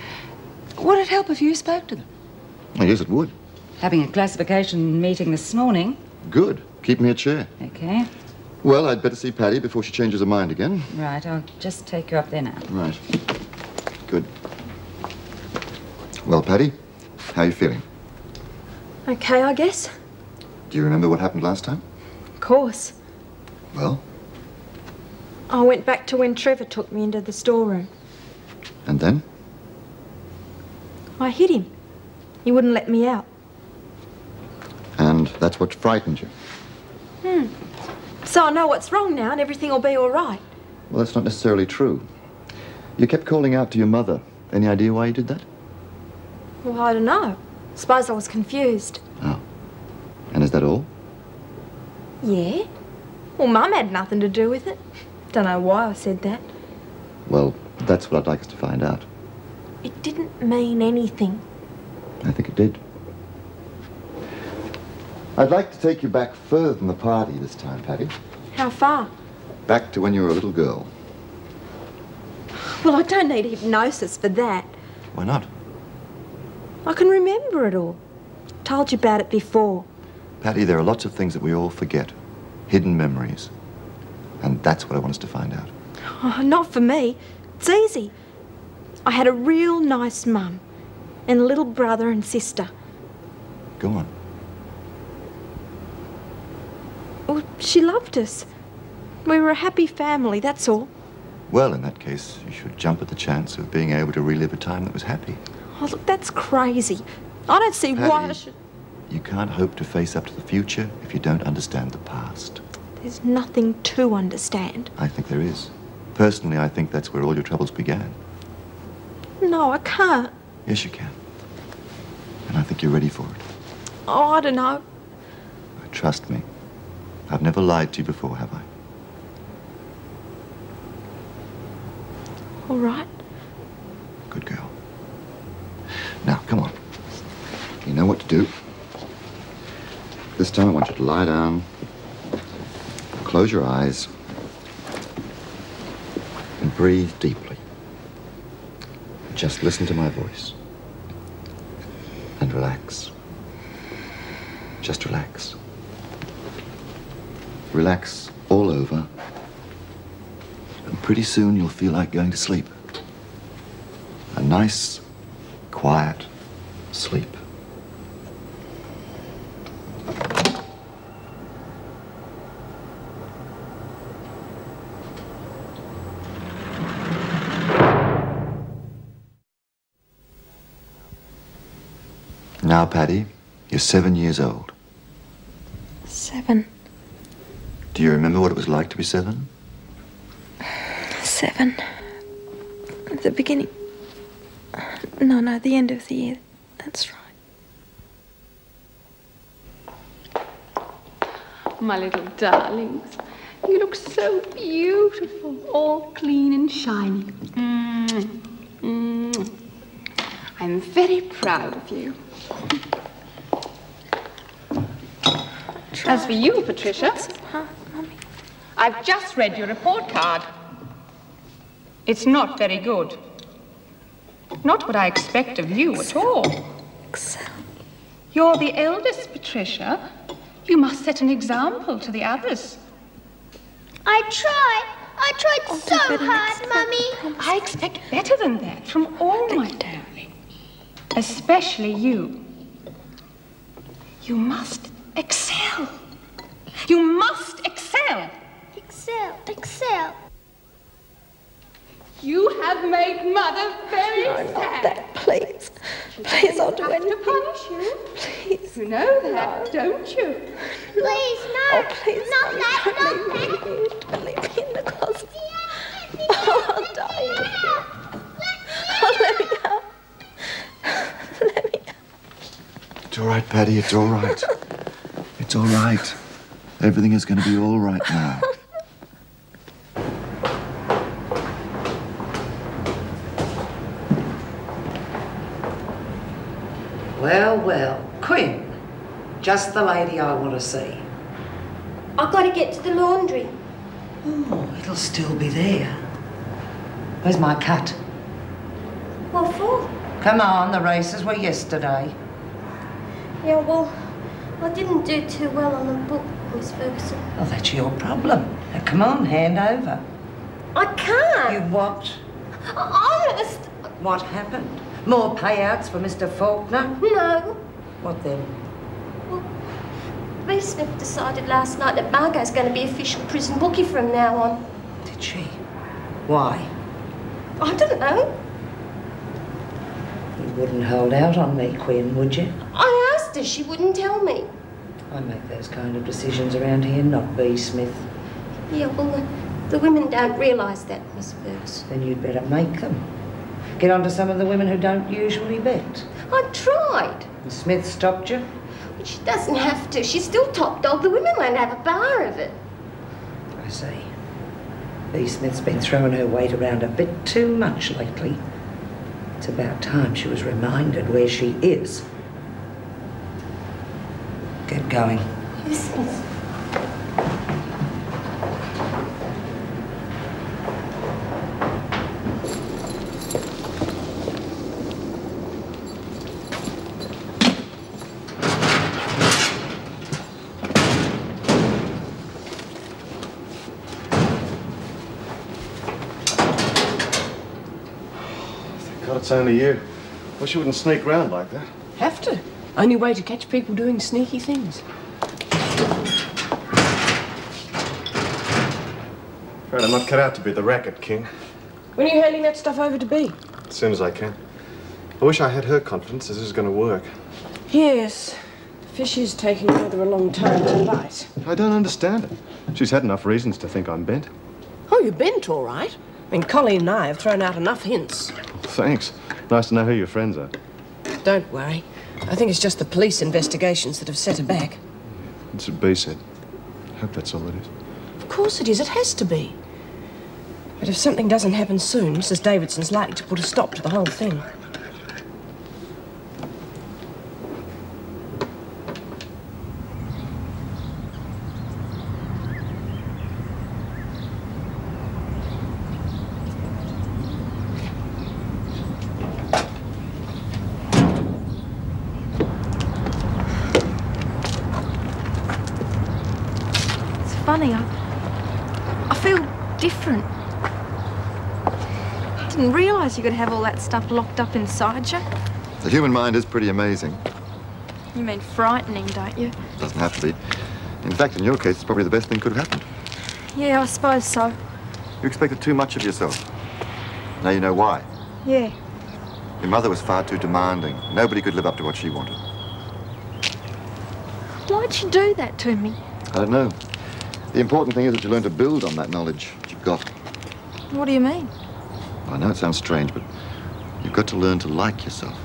[SPEAKER 18] Would it help if you spoke to them?
[SPEAKER 17] Oh, yes, it would.
[SPEAKER 18] Having a classification meeting this morning.
[SPEAKER 17] Good. Keep me a chair.
[SPEAKER 18] Okay.
[SPEAKER 17] Well, I'd better see Patty before she changes her mind again.
[SPEAKER 18] Right, I'll just take you up there now.
[SPEAKER 17] Right. Good. Well, Patty, how are you feeling?
[SPEAKER 10] Okay, I guess.
[SPEAKER 17] Do you remember what happened last time?
[SPEAKER 10] Of course.
[SPEAKER 17] Well,
[SPEAKER 10] I went back to when Trevor took me into the storeroom.
[SPEAKER 17] and then?
[SPEAKER 10] I hit him. He wouldn't let me out.
[SPEAKER 17] And that's what frightened you?
[SPEAKER 10] So I know what's wrong now and everything will be all right.
[SPEAKER 17] Well, that's not necessarily true. You kept calling out to your mother. Any idea why you did that?
[SPEAKER 10] Well, I don't know. Suppose I was confused.
[SPEAKER 17] Oh. And is that all?
[SPEAKER 10] Yeah? Well, Mum had nothing to do with it. Don't know why I said that.
[SPEAKER 17] Well, that's what I'd like us to find out.
[SPEAKER 10] It didn't mean anything.
[SPEAKER 17] I think it did. I'd like to take you back further than the party this time, Patty.
[SPEAKER 10] How far?
[SPEAKER 17] Back to when you were a little girl.
[SPEAKER 10] Well, I don't need hypnosis for that.
[SPEAKER 17] Why not?
[SPEAKER 10] I can remember it all. Told you about it before.
[SPEAKER 17] Patty, there are lots of things that we all forget. Hidden memories. And that's what I want us to find out.
[SPEAKER 10] Oh, not for me. It's easy. I had a real nice mum and a little brother and sister.
[SPEAKER 17] Go on.
[SPEAKER 10] Well, she loved us. We were a happy family, that's all.
[SPEAKER 17] Well, in that case, you should jump at the chance of being able to relive a time that was happy.
[SPEAKER 10] Oh, look, that's crazy. I don't see why I
[SPEAKER 17] Patty,
[SPEAKER 10] should...
[SPEAKER 17] You can't hope to face up to the future if you don't understand the past.
[SPEAKER 10] There's nothing to understand.
[SPEAKER 17] I think there is. Personally, I think that's where all your troubles began.
[SPEAKER 10] No, I can't.
[SPEAKER 17] Yes, you can. And I think you're ready for it.
[SPEAKER 10] Oh, I don't know.
[SPEAKER 17] Trust me. I've never lied to you before, have I?
[SPEAKER 10] All right.
[SPEAKER 17] Good girl. Now, come on. You know what to do. This time I want you to lie down, close your eyes, and breathe deeply. Just listen to my voice. And relax. Just relax. Relax all over. And pretty soon you'll feel like going to sleep. A nice, quiet sleep. Now, Paddy, you're 7 years old.
[SPEAKER 10] 7.
[SPEAKER 17] Do you remember what it was like to be 7?
[SPEAKER 10] 7. At the beginning. No, the end of the year. That's right.
[SPEAKER 19] My little darlings, you look so beautiful, all clean and shiny. I'm very proud of you. As for you, Patricia, I've just read your report card. It's not very good. Not what I expect of you at all. You're the eldest, Patricia. You must set an example to the others.
[SPEAKER 12] I tried so hard, Mummy.
[SPEAKER 19] I expect better than that from all my darling. Especially you. You must excel. You must excel.
[SPEAKER 12] Excel.
[SPEAKER 19] You have made Mother very sad.
[SPEAKER 10] Not that, please. Please, I'll do anything.
[SPEAKER 19] To punish you.
[SPEAKER 10] Please.
[SPEAKER 19] You know that, don't you?
[SPEAKER 12] Please, no.
[SPEAKER 10] Oh, please,
[SPEAKER 12] Not
[SPEAKER 10] Mummy,
[SPEAKER 12] that,
[SPEAKER 10] don't leave me. Don't leave me in the closet. Oh, I'll die in here. Oh, let me out. Let me out.
[SPEAKER 17] It's all right, Paddy. It's all right. It's all right. Everything is going to be all right now.
[SPEAKER 8] Well, Quinn. Just the lady I want to see.
[SPEAKER 12] I've got to get to the laundry.
[SPEAKER 8] Oh, it'll still be there. Where's my cut?
[SPEAKER 12] What for?
[SPEAKER 8] Come on, the races were yesterday.
[SPEAKER 12] Yeah, well, I didn't do too well on the book, Miss Ferguson.
[SPEAKER 8] Well, that's your problem. Now, come on, hand over.
[SPEAKER 12] I can't.
[SPEAKER 8] You what?
[SPEAKER 12] Honest.
[SPEAKER 8] What happened? More payouts for Mr. Faulkner?
[SPEAKER 12] No.
[SPEAKER 8] What then?
[SPEAKER 12] B. Smith decided last night that Margot's going to be official prison bookie from now on.
[SPEAKER 8] Did she? Why?
[SPEAKER 12] I don't know.
[SPEAKER 8] You wouldn't hold out on me, Quinn, would you?
[SPEAKER 12] I asked her, she wouldn't tell me.
[SPEAKER 8] I make those kind of decisions around here, not B. Smith.
[SPEAKER 12] Yeah, well, the women don't realise that, Miss Ferguson.
[SPEAKER 8] Then you'd better make them. Get on to some of the women who don't usually bet.
[SPEAKER 12] I tried.
[SPEAKER 8] And Smith stopped you?
[SPEAKER 12] But she doesn't have to. She's still top dog. The women won't have a bar of it.
[SPEAKER 8] I see. B. Smith's been throwing her weight around a bit too much lately. It's about time she was reminded where she is. Get going.
[SPEAKER 12] Yes, Miss.
[SPEAKER 15] God, it's only you. Wish you wouldn't sneak round like that.
[SPEAKER 2] Have to. Only way to catch people doing sneaky things.
[SPEAKER 15] Afraid I'm not cut out to be the racket king.
[SPEAKER 2] When are you handing that stuff over to B?
[SPEAKER 15] As soon as I can. I wish I had her confidence that this is going to work.
[SPEAKER 2] Yes. Fish is taking rather a long time to bite.
[SPEAKER 15] I don't understand it. She's had enough reasons to think I'm bent.
[SPEAKER 2] Oh, you're bent, all right. I mean, Colleen and I have thrown out enough hints.
[SPEAKER 15] Thanks. Nice to know who your friends are.
[SPEAKER 2] Don't worry. I think it's just the police investigations that have set her back.
[SPEAKER 15] That's what B said. I hope that's all it is.
[SPEAKER 2] Of course it is. It has to be. But if something doesn't happen soon, Mrs. Davidson's likely to put a stop to the whole thing.
[SPEAKER 7] funny. I feel different. I didn't realise you could have all that stuff locked up inside you.
[SPEAKER 17] The human mind is pretty amazing.
[SPEAKER 7] You mean frightening, don't you?
[SPEAKER 17] Doesn't have to be. In fact, in your case, it's probably the best thing could have happened.
[SPEAKER 7] Yeah, I suppose so.
[SPEAKER 17] You expected too much of yourself. Now you know why.
[SPEAKER 7] Yeah.
[SPEAKER 17] Your mother was far too demanding. Nobody could live up to what she wanted.
[SPEAKER 7] Why'd she do that to me?
[SPEAKER 17] I don't know. The important thing is that you learn to build on that knowledge that you've got.
[SPEAKER 7] What do you mean?
[SPEAKER 17] I know it sounds strange, but you've got to learn to like yourself.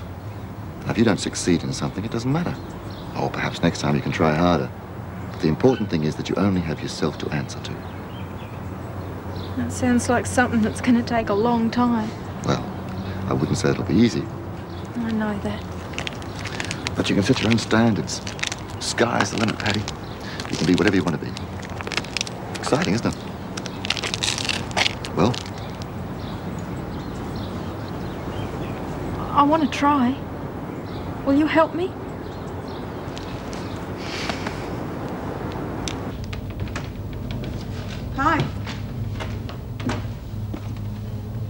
[SPEAKER 17] Now, if you don't succeed in something, it doesn't matter. Or perhaps next time you can try harder. But the important thing is that you only have yourself to answer to.
[SPEAKER 7] That sounds like something that's going to take a long time.
[SPEAKER 17] Well, I wouldn't say it'll be easy,
[SPEAKER 7] I know that.
[SPEAKER 17] but you can set your own standards. Sky's the limit, Patty. You can be whatever you want to be. Exciting, isn't it? Well?
[SPEAKER 7] I want to try. Will you help me?
[SPEAKER 6] Hi.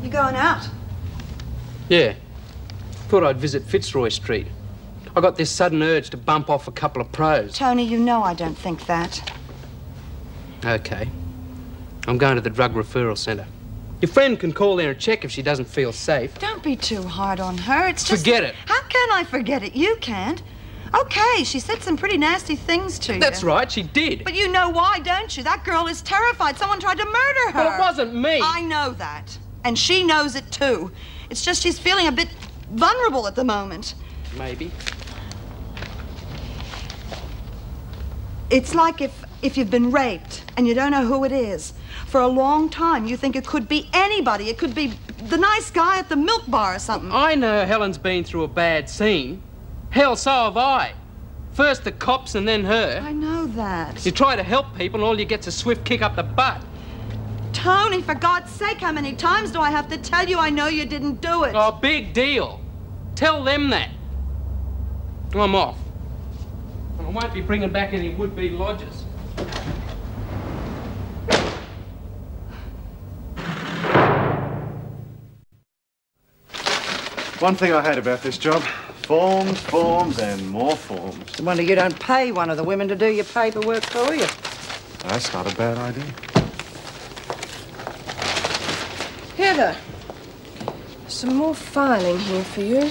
[SPEAKER 6] You going out?
[SPEAKER 3] Yeah. Thought I'd visit Fitzroy Street. I got this sudden urge to bump off a couple of pros.
[SPEAKER 6] Tony, you know I don't think that.
[SPEAKER 3] Okay. I'm going to the drug referral centre. Your friend can call there and check if she doesn't feel safe.
[SPEAKER 6] Don't be too hard on her. It's just...
[SPEAKER 3] Forget it.
[SPEAKER 6] How can I forget it? You can't. Okay, she said some pretty nasty things to you.
[SPEAKER 3] That's right, she did.
[SPEAKER 6] But you know why, don't you? That girl is terrified. Someone tried to murder her.
[SPEAKER 3] Well, it wasn't me.
[SPEAKER 6] I know that. And she knows it too. It's just she's feeling a bit vulnerable at the moment.
[SPEAKER 3] Maybe.
[SPEAKER 6] It's like if you've been raped and you don't know who it is. For a long time, you think it could be anybody. It could be the nice guy at the milk bar or something.
[SPEAKER 3] I know Helen's been through a bad scene. Hell, so have I. First the cops and then her.
[SPEAKER 6] I know that.
[SPEAKER 3] You try to help people and all you get's a swift kick up the butt.
[SPEAKER 6] Tony, for God's sake, how many times do I have to tell you I know you didn't do it?
[SPEAKER 3] Oh, big deal. Tell them that. I'm off. And I won't be bringing back any would-be lodgers.
[SPEAKER 15] One thing I hate about this job, forms, forms, and more forms.
[SPEAKER 8] It's a wonder you don't pay one of the women to do your paperwork for you.
[SPEAKER 15] That's not a bad idea.
[SPEAKER 11] Heather, some more filing here for you.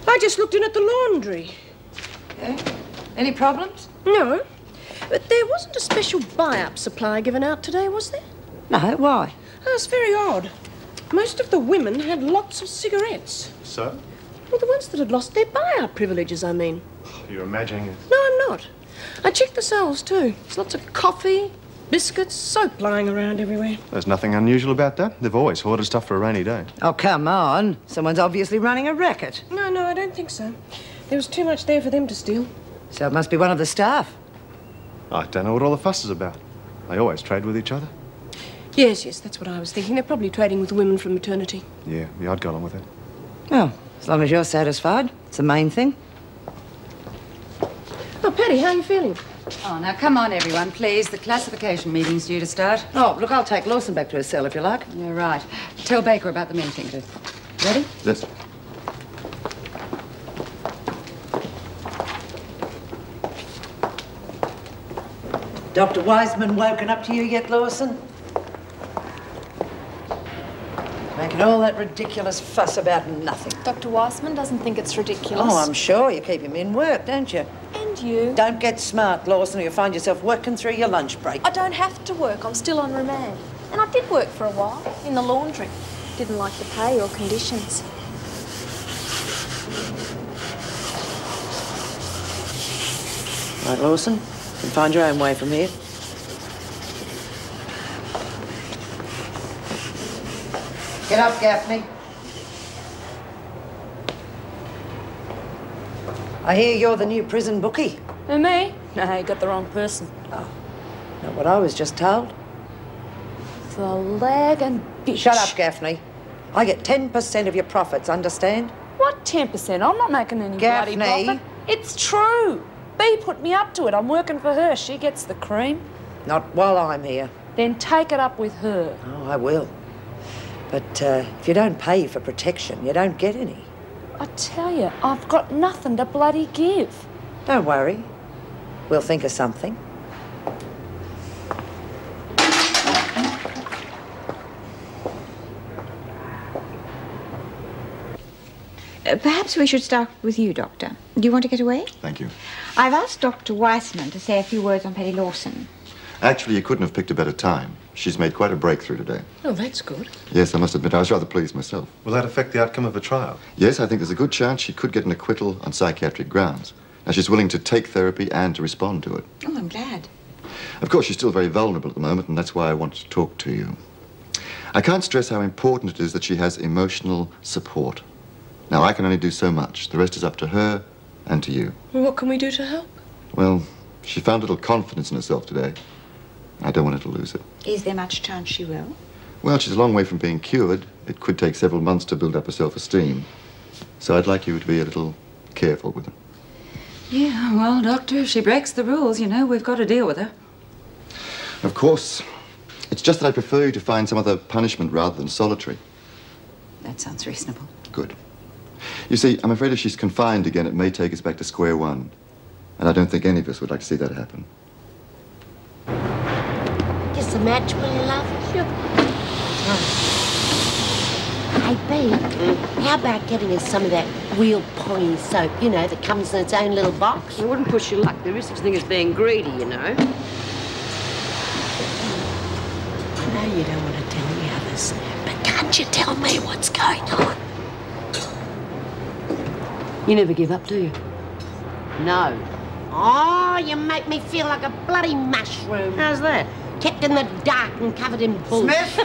[SPEAKER 11] I just looked in at the laundry.
[SPEAKER 8] Yeah? Any problems?
[SPEAKER 11] No, but there wasn't a special buy-up supply given out today, was there?
[SPEAKER 8] No, why?
[SPEAKER 11] Oh, it's very odd. Most of the women had lots of cigarettes.
[SPEAKER 15] So?
[SPEAKER 11] Well, the ones that had lost their buy-up privileges, I mean.
[SPEAKER 15] You're imagining it.
[SPEAKER 11] No, I'm not. I checked the cells, too. There's lots of coffee, biscuits, soap lying around everywhere.
[SPEAKER 15] There's nothing unusual about that. They've always hoarded stuff for a rainy day.
[SPEAKER 8] Oh, come on. Someone's obviously running a racket.
[SPEAKER 11] No, I don't think so. There was too much there for them to steal.
[SPEAKER 8] So it must be one of the staff.
[SPEAKER 15] I don't know what all the fuss is about. They always trade with each other.
[SPEAKER 11] Yes, that's what I was thinking. They're probably trading with the women from maternity.
[SPEAKER 15] Yeah, I'd go along with it.
[SPEAKER 8] Well, as long as you're satisfied, it's the main thing.
[SPEAKER 11] Oh, Patty, how are you feeling?
[SPEAKER 18] Oh, now come on, everyone, please. The classification meeting's due to start.
[SPEAKER 8] Oh, look, I'll take Lawson back to his cell if you like.
[SPEAKER 18] You're right. Tell Baker about the meeting. Ready?
[SPEAKER 17] Yes.
[SPEAKER 8] Dr. Wiseman woken up to you yet, Lawson? Making all that ridiculous fuss about nothing.
[SPEAKER 7] Dr. Wiseman doesn't think it's ridiculous.
[SPEAKER 8] Oh, I'm sure you keep him in work, don't you?
[SPEAKER 7] And you?
[SPEAKER 8] Don't get smart, Lawson, or you'll find yourself working through your lunch break.
[SPEAKER 7] I don't have to work. I'm still on remand. And I did work for a while, in the laundry. Didn't like the pay or conditions.
[SPEAKER 8] Right, Lawson, you can find your own way from here. Get up, Gaffney. I hear you're the new prison bookie.
[SPEAKER 7] Who, me? No, you got the wrong person.
[SPEAKER 8] Oh, not what I was just told.
[SPEAKER 7] The lag and bitch.
[SPEAKER 8] Shut up, Gaffney. I get 10% of your profits, understand?
[SPEAKER 7] What 10%? I'm not making any
[SPEAKER 8] Gaffney.
[SPEAKER 7] bloody profit. It's true.
[SPEAKER 1] Bea put me up to it. I'm working for her. She gets the cream.
[SPEAKER 8] Not while I'm here.
[SPEAKER 1] Then take it up with her.
[SPEAKER 8] Oh, I will. But if you don't pay for protection, you don't get any.
[SPEAKER 1] I tell you, I've got nothing to bloody give.
[SPEAKER 8] Don't worry. We'll think of something.
[SPEAKER 20] Perhaps we should start with you, Doctor. Do you want to get away?
[SPEAKER 17] Thank you.
[SPEAKER 20] I've asked Dr. Weissman to say a few words on Patty Lawson.
[SPEAKER 17] Actually, you couldn't have picked a better time. She's made quite a breakthrough today.
[SPEAKER 8] Oh, that's good.
[SPEAKER 17] Yes, I must admit, I was rather pleased myself.
[SPEAKER 15] Will that affect the outcome of the trial?
[SPEAKER 17] Yes, I think there's a good chance she could get an acquittal on psychiatric grounds. Now, she's willing to take therapy and to respond to it.
[SPEAKER 20] Oh, I'm glad.
[SPEAKER 17] Of course, she's still very vulnerable at the moment, and that's why I wanted to talk to you. I can't stress how important it is that she has emotional support. Now, I can only do so much. The rest is up to her and to you.
[SPEAKER 7] Well, what can we do to help?
[SPEAKER 17] Well, she found a little confidence in herself today. I don't want her to lose it.
[SPEAKER 20] Is there much chance she will?
[SPEAKER 17] Well, she's a long way from being cured. It could take several months to build up her self-esteem. So I'd like you to be a little careful with her.
[SPEAKER 18] Yeah, well, Doctor, if she breaks the rules, you know, we've got to deal with her.
[SPEAKER 17] Of course. It's just that I prefer you to find some other punishment rather than solitary.
[SPEAKER 18] That sounds reasonable.
[SPEAKER 17] Good. You see, I'm afraid if she's confined again, it may take us back to square one. And I don't think any of us would like to see that happen.
[SPEAKER 16] Just a match, will you, love? Sure. Hey, Bea, how about getting us some of that real pony soap, you know, that comes in its own little box?
[SPEAKER 2] I wouldn't push your luck. There is such a thing as being greedy, you know.
[SPEAKER 16] I know you don't want to tell the others, but can't you tell me what's going on?
[SPEAKER 2] You never give up, do you? No.
[SPEAKER 16] Oh, you make me feel like a bloody mushroom.
[SPEAKER 2] How's that?
[SPEAKER 16] Kept in the dark and covered in bull.
[SPEAKER 8] Smith?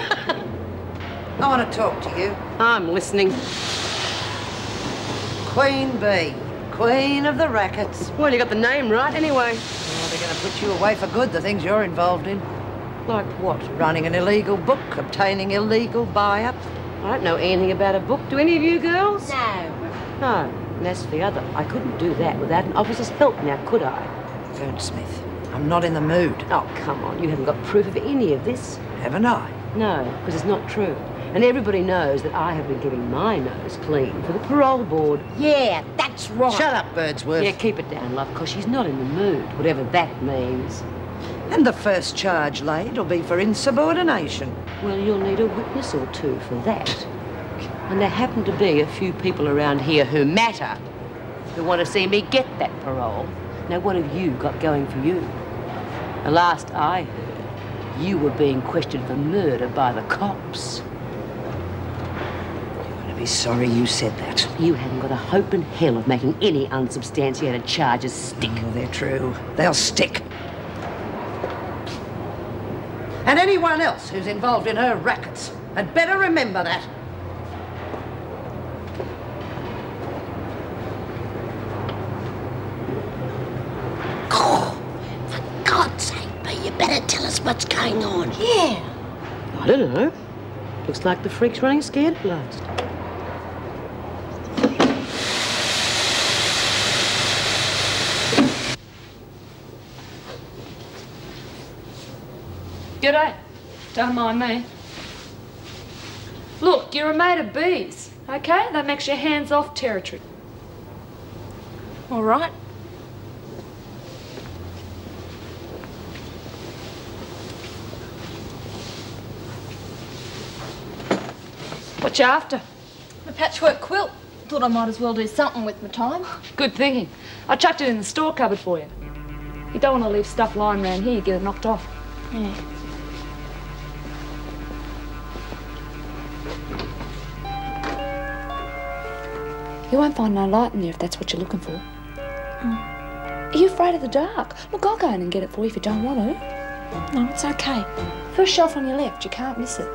[SPEAKER 8] I want to talk to you.
[SPEAKER 2] I'm listening.
[SPEAKER 8] Queen Bee, Queen of the Rackets.
[SPEAKER 2] Well, you got the name right anyway.
[SPEAKER 8] Well, they're going to put you away for good, the things you're involved in.
[SPEAKER 2] Like what?
[SPEAKER 8] Running an illegal book, obtaining illegal buy-up.
[SPEAKER 2] I don't know anything about a book. Do any of you girls?
[SPEAKER 16] No.
[SPEAKER 2] No. And as for the other, I couldn't do that without an officer's help now, could I?
[SPEAKER 8] Fern Smith, I'm not in the mood.
[SPEAKER 2] Oh, come on. You haven't got proof of any of this.
[SPEAKER 8] Haven't I?
[SPEAKER 2] No, because it's not true. And everybody knows that I have been keeping my nose clean for the parole board.
[SPEAKER 16] Yeah, that's right.
[SPEAKER 8] Shut up, Birdsworth.
[SPEAKER 2] Yeah, keep it down, love, because she's not in the mood, whatever that means.
[SPEAKER 8] And the first charge laid will be for insubordination.
[SPEAKER 2] Well, you'll need a witness or two for that. And there happen to be a few people around here who matter, who want to see me get that parole. Now, what have you got going for you? The last I heard, you were being questioned for murder by the cops.
[SPEAKER 8] You're going to be sorry you said that.
[SPEAKER 2] You haven't got a hope in hell of making any unsubstantiated charges stick.
[SPEAKER 8] Oh, they're true. They'll stick. And anyone else who's involved in her rackets had better remember that.
[SPEAKER 16] God's sake, Bea, you better tell us what's going on.
[SPEAKER 2] Yeah. I don't know. Looks like the freak's running scared at last.
[SPEAKER 1] G'day. Don't mind me. Look, you're a mate of Bea's, okay? That makes your hands-off territory. All right. What you after?
[SPEAKER 12] A patchwork quilt. Thought I might as well do something with my time.
[SPEAKER 1] Good thinking. I chucked it in the store cupboard for you. You don't want to leave stuff lying around here, you get it knocked off.
[SPEAKER 12] Yeah.
[SPEAKER 1] You won't find no light in there if that's what you're looking for. Are you afraid of the dark? Look, I'll go in and get it for you if you don't want to. No, it's okay. First shelf on your left, you can't miss it.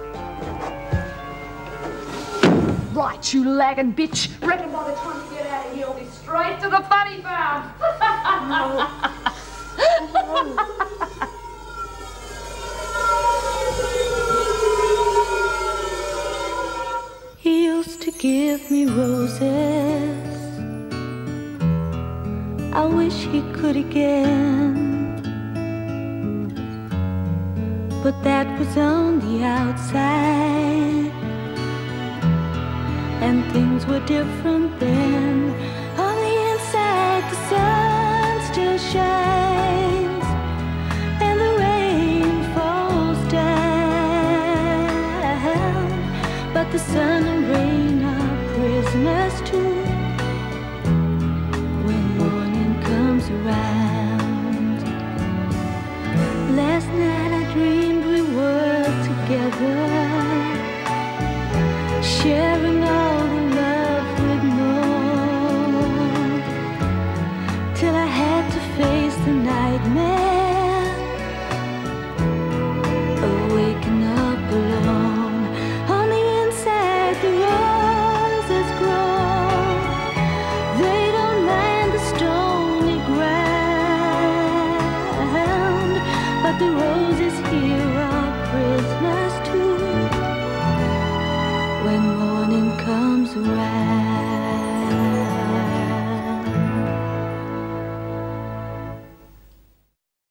[SPEAKER 1] Right, you lagging bitch. Reckon by the time you get out of here, you'll be straight to the funny farm.
[SPEAKER 21] He used to give me roses. I wish he could again. But that was on the outside, and things were different then. On the inside, the sun still shines, and the rain falls down. But the sun and rain are prisoners too when morning comes around. Last night I dreamed we were together, sharing all the love we'd known, till I had to face the nightmare of waking up alone. On the inside, the roses grow. They don't mind the stony ground, but the roses here are prisoners too when morning comes around.